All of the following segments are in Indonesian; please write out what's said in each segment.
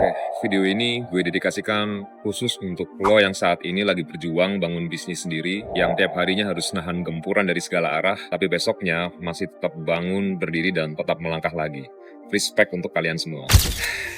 Oke, video ini gue dedikasikan khusus untuk lo yang saat ini lagi berjuang bangun bisnis sendiri, yang tiap harinya harus nahan gempuran dari segala arah, tapi besoknya masih tetap bangun, berdiri, dan tetap melangkah lagi. Respect untuk kalian semua.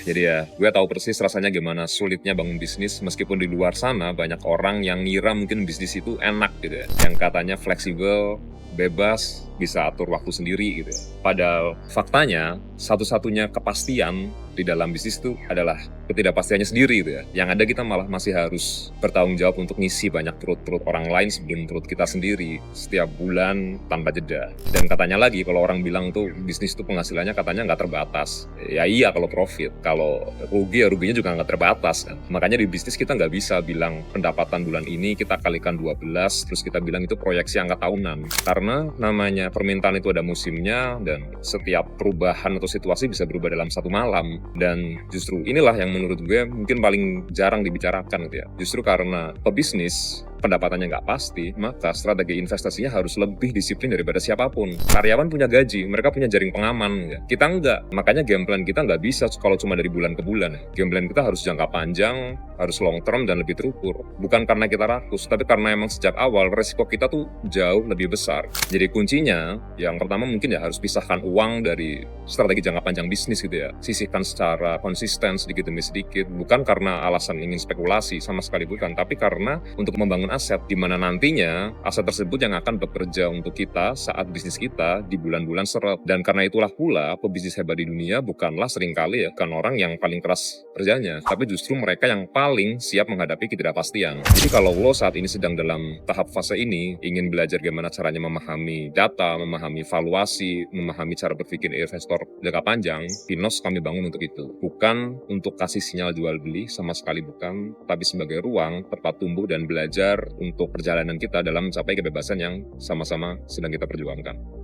Jadi ya, gue tahu persis rasanya gimana sulitnya bangun bisnis, meskipun di luar sana banyak orang yang ngira mungkin bisnis itu enak gitu ya, yang katanya fleksibel, bebas, bisa atur waktu sendiri gitu ya. Padahal faktanya, satu-satunya kepastian di dalam bisnis itu adalah ketidakpastiannya sendiri gitu ya. Yang ada kita malah masih harus bertanggung jawab untuk ngisi banyak perut-perut orang lain sebelum perut kita sendiri setiap bulan tanpa jeda. Dan katanya lagi, kalau orang bilang tuh bisnis itu penghasilannya katanya nggak terbatas. Ya iya kalau profit, kalau rugi ya ruginya juga nggak terbatas kan. Makanya di bisnis kita nggak bisa bilang pendapatan bulan ini kita kalikan 12, terus kita bilang itu proyeksi angka tahunan. Karena namanya permintaan itu ada musimnya, dan setiap perubahan atau situasi bisa berubah dalam satu malam. Dan justru inilah yang menurut gue mungkin paling jarang dibicarakan gitu ya. Justru karena pebisnis pendapatannya nggak pasti, maka strategi investasinya harus lebih disiplin daripada siapapun. Karyawan punya gaji, mereka punya jaring pengaman, ya. Kita nggak. Makanya game plan kita nggak bisa kalau cuma dari bulan ke bulan. Game plan kita harus jangka panjang, harus long term, dan lebih terukur. Bukan karena kita rakus, tapi karena emang sejak awal resiko kita tuh jauh lebih besar. Jadi kuncinya, yang pertama mungkin ya harus pisahkan uang dari strategi jangka panjang bisnis gitu ya. Sisihkan secara konsisten sedikit demi sedikit. Bukan karena alasan ingin spekulasi, sama sekali bukan. Tapi karena untuk membangun aset, di mana nantinya aset tersebut yang akan bekerja untuk kita saat bisnis kita di bulan-bulan seret. Dan karena itulah pula pebisnis hebat di dunia bukanlah seringkali ya kan orang yang paling keras kerjanya, tapi justru mereka yang paling siap menghadapi ketidakpastian. Jadi kalau lo saat ini sedang dalam tahap fase ini, ingin belajar gimana caranya memahami data, memahami valuasi, memahami cara berpikir investor jangka panjang, Pinos kami bangun untuk itu. Bukan untuk kasih sinyal jual beli, sama sekali bukan, tapi sebagai ruang tempat tumbuh dan belajar untuk perjalanan kita dalam mencapai kebebasan yang sama-sama sedang kita perjuangkan.